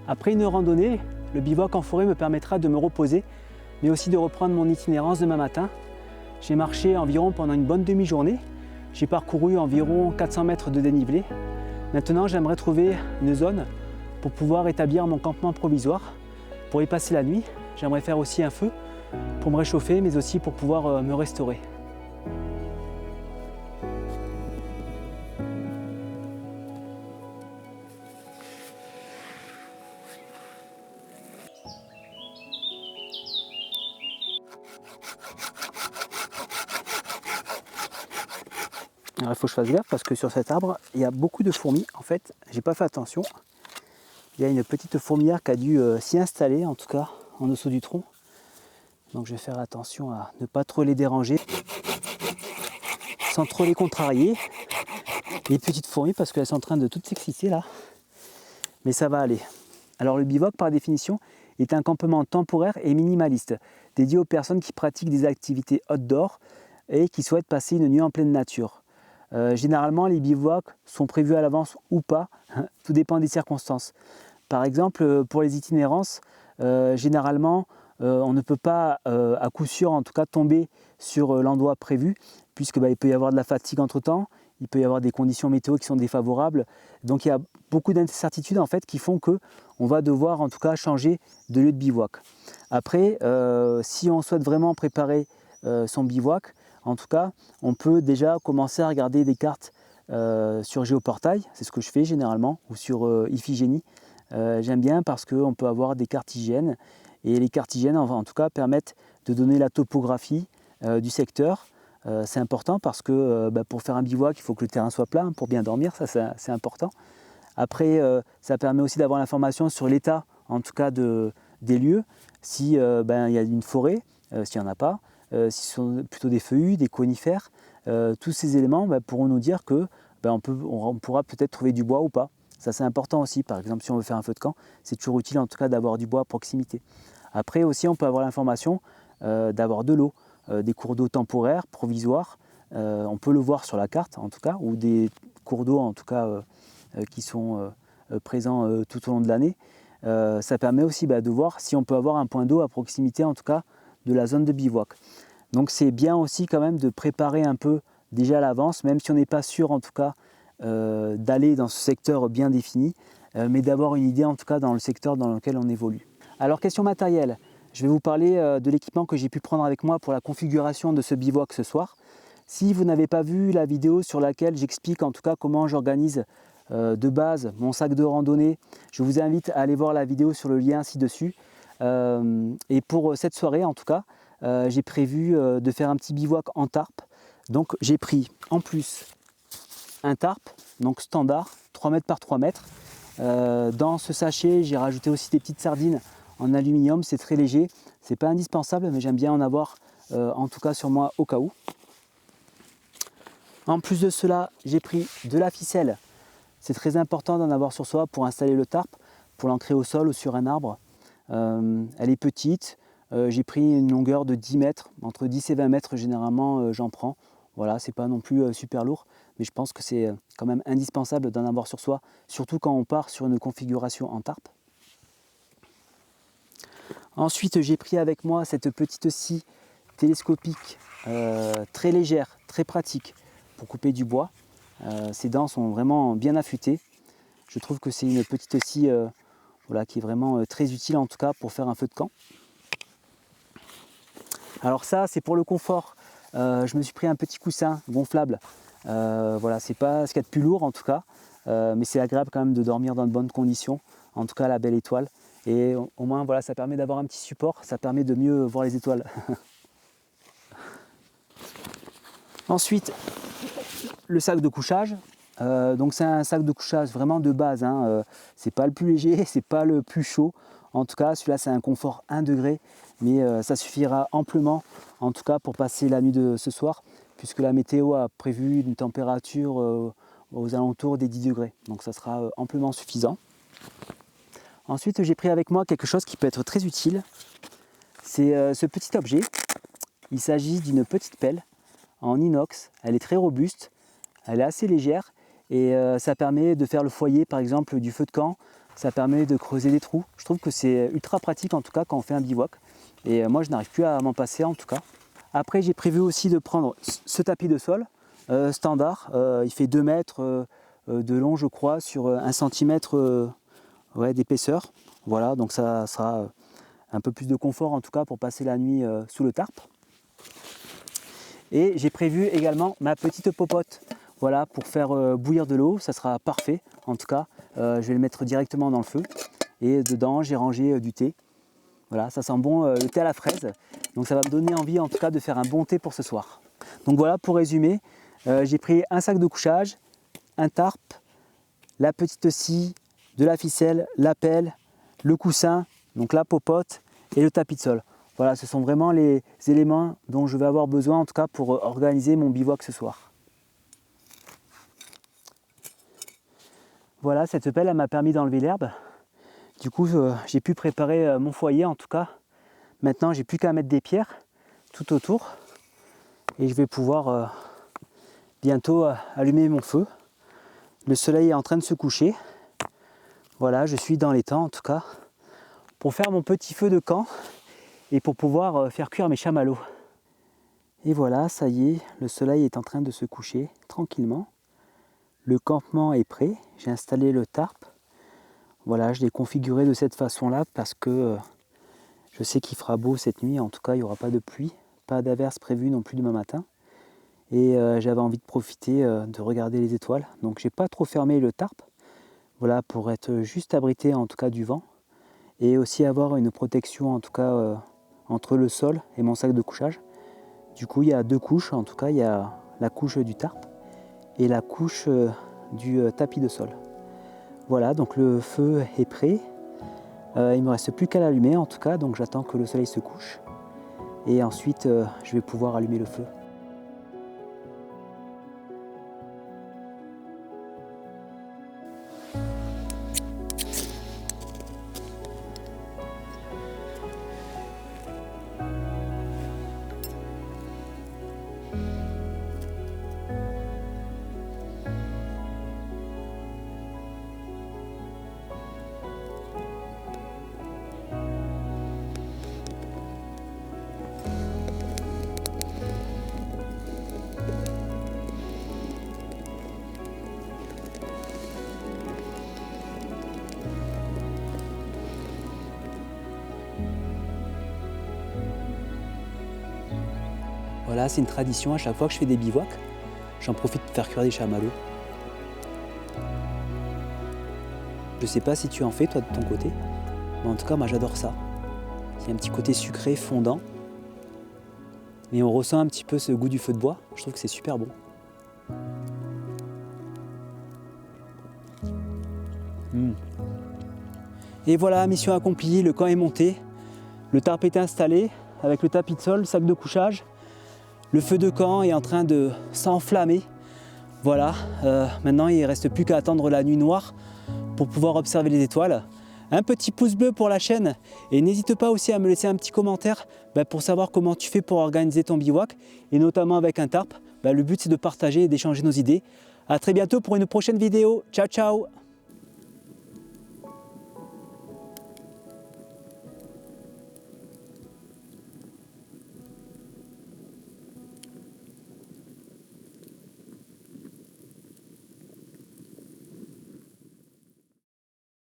Après une randonnée, le bivouac en forêt me permettra de me reposer, mais aussi de reprendre mon itinérance demain matin. J'ai marché environ pendant une bonne demi-journée. J'ai parcouru environ 400 mètres de dénivelé. Maintenant, j'aimerais trouver une zone pour pouvoir établir mon campement provisoire. Pour y passer la nuit, j'aimerais faire aussi un feu pour me réchauffer, mais aussi pour pouvoir me restaurer. Alors, il faut que je fasse gaffe parce que sur cet arbre, il y a beaucoup de fourmis. En fait, j'ai pas fait attention. Il y a une petite fourmilière qui a dû s'y installer, en tout cas en dessous du tronc. Donc je vais faire attention à ne pas trop les déranger, sans trop les contrarier. Les petites fourmis parce qu'elles sont en train de toutes s'exciter là. Mais ça va aller. Alors le bivouac par définition est un campement temporaire et minimaliste, dédié aux personnes qui pratiquent des activités outdoor et qui souhaitent passer une nuit en pleine nature. Généralement les bivouacs sont prévus à l'avance ou pas, tout dépend des circonstances. Par exemple pour les itinérances, généralement on ne peut pas à coup sûr en tout cas tomber sur l'endroit prévu puisque il peut y avoir de la fatigue entre temps, il peut y avoir des conditions météo qui sont défavorables, donc il y a beaucoup d'incertitudes en fait qui font que on va devoir en tout cas changer de lieu de bivouac. Après si on souhaite vraiment préparer son bivouac, en tout cas on peut déjà commencer à regarder des cartes sur Géoportail, c'est ce que je fais généralement, ou sur Iphigénie. J'aime bien parce qu'on peut avoir des cartes hygiène et les cartes hygiène en tout cas permettent de donner la topographie du secteur. C'est important parce que pour faire un bivouac il faut que le terrain soit plat pour bien dormir, ça c'est important. Après ça permet aussi d'avoir l'information sur l'état en tout cas des lieux, si il y a une forêt, s'il n'y en a pas, si ce sont plutôt des feuillus, des conifères, tous ces éléments pourront nous dire que on pourra peut-être trouver du bois ou pas. Ça c'est important aussi, par exemple si on veut faire un feu de camp, c'est toujours utile en tout cas d'avoir du bois à proximité. Après aussi on peut avoir l'information d'avoir de l'eau, des cours d'eau temporaires, provisoires, on peut le voir sur la carte en tout cas, ou des cours d'eau en tout cas qui sont présents tout au long de l'année. Ça permet aussi de voir si on peut avoir un point d'eau à proximité en tout cas de la zone de bivouac. Donc c'est bien aussi quand même de préparer un peu déjà à l'avance, même si on n'est pas sûr en tout cas d'aller dans ce secteur bien défini, mais d'avoir une idée en tout cas dans le secteur dans lequel on évolue. Alors question matérielle, je vais vous parler de l'équipement que j'ai pu prendre avec moi pour la configuration de ce bivouac ce soir. Si vous n'avez pas vu la vidéo sur laquelle j'explique en tout cas comment j'organise de base mon sac de randonnée, je vous invite à aller voir la vidéo sur le lien ci-dessus. Et pour cette soirée en tout cas, j'ai prévu de faire un petit bivouac en tarp. Donc j'ai pris en plus un tarp, donc standard, 3 mètres par 3 mètres. Dans ce sachet, j'ai rajouté aussi des petites sardines en aluminium, c'est très léger, c'est pas indispensable, mais j'aime bien en avoir en tout cas sur moi au cas où. En plus de cela, j'ai pris de la ficelle. C'est très important d'en avoir sur soi pour installer le tarp, pour l'ancrer au sol ou sur un arbre. Elle est petite, j'ai pris une longueur de 10 mètres, entre 10 et 20 mètres généralement j'en prends. Voilà, c'est pas non plus super lourd, mais je pense que c'est quand même indispensable d'en avoir sur soi, surtout quand on part sur une configuration en tarp. Ensuite, j'ai pris avec moi cette petite scie télescopique très légère, très pratique pour couper du bois. Ces dents sont vraiment bien affûtées. Je trouve que c'est une petite scie qui est vraiment très utile en tout cas pour faire un feu de camp. Alors ça, c'est pour le confort. Je me suis pris un petit coussin gonflable. C'est pas ce qu'il y a de plus lourd en tout cas, mais c'est agréable quand même de dormir dans de bonnes conditions. En tout cas, la belle étoile. Et au moins, ça permet d'avoir un petit support, ça permet de mieux voir les étoiles. Ensuite, le sac de couchage. Donc c'est un sac de couchage vraiment de base. C'est pas le plus léger, c'est pas le plus chaud. En tout cas, celui-là, c'est un confort 1 degré, mais ça suffira amplement, en tout cas, pour passer la nuit de ce soir, puisque la météo a prévu une température aux alentours des 10 degrés. Donc ça sera amplement suffisant. Ensuite, j'ai pris avec moi quelque chose qui peut être très utile. C'est ce petit objet. Il s'agit d'une petite pelle en inox. Elle est très robuste, elle est assez légère et ça permet de faire le foyer, par exemple, du feu de camp Ça permet de creuser des trous. Je trouve que c'est ultra pratique en tout cas quand on fait un bivouac. Et moi je n'arrive plus à m'en passer en tout cas. Après j'ai prévu aussi de prendre ce tapis de sol standard. Il fait 2 mètres de long je crois sur 1 cm d'épaisseur. Voilà, donc ça sera un peu plus de confort en tout cas pour passer la nuit sous le tarp. Et j'ai prévu également ma petite popote. Voilà, pour faire bouillir de l'eau, ça sera parfait. En tout cas, je vais le mettre directement dans le feu. Et dedans, j'ai rangé du thé. Voilà, ça sent bon le thé à la fraise. Donc ça va me donner envie en tout cas de faire un bon thé pour ce soir. Donc voilà, pour résumer, j'ai pris un sac de couchage, un tarp, la petite scie, de la ficelle, la pelle, le coussin, donc la popote et le tapis de sol. Voilà, ce sont vraiment les éléments dont je vais avoir besoin en tout cas pour organiser mon bivouac ce soir. Voilà, cette pelle m'a permis d'enlever l'herbe. Du coup, j'ai pu préparer mon foyer en tout cas. Maintenant, j'ai plus qu'à mettre des pierres tout autour et je vais pouvoir bientôt allumer mon feu. Le soleil est en train de se coucher. Voilà, je suis dans les temps en tout cas pour faire mon petit feu de camp et pour pouvoir faire cuire mes chamallows. Et voilà, ça y est, le soleil est en train de se coucher tranquillement. Le campement est prêt, j'ai installé le tarp. Voilà, je l'ai configuré de cette façon-là parce que je sais qu'il fera beau cette nuit. En tout cas, il n'y aura pas de pluie, pas d'averse prévue non plus demain matin. Et j'avais envie de profiter de regarder les étoiles. Donc j'ai pas trop fermé le tarp. Voilà, pour être juste abrité en tout cas du vent. Et aussi avoir une protection en tout cas entre le sol et mon sac de couchage. Du coup, il y a 2 couches. En tout cas, il y a la couche du tarp et la couche du tapis de sol. Voilà, donc le feu est prêt. Il ne me reste plus qu'à l'allumer en tout cas, donc j'attends que le soleil se couche. Et ensuite, je vais pouvoir allumer le feu. Voilà, c'est une tradition, à chaque fois que je fais des bivouacs, j'en profite pour faire cuire des chamallows. Je sais pas si tu en fais toi de ton côté, mais en tout cas moi j'adore ça. Il y a un petit côté sucré, fondant, mais on ressent un petit peu ce goût du feu de bois, je trouve que c'est super bon. Et voilà, mission accomplie, le camp est monté, le tarp est installé avec le tapis de sol, le sac de couchage. Le feu de camp est en train de s'enflammer. Voilà, maintenant il ne reste plus qu'à attendre la nuit noire pour pouvoir observer les étoiles. Un petit pouce bleu pour la chaîne et n'hésite pas aussi à me laisser un petit commentaire pour savoir comment tu fais pour organiser ton bivouac et notamment avec un tarp. Le but c'est de partager et d'échanger nos idées. A très bientôt pour une prochaine vidéo. Ciao ciao.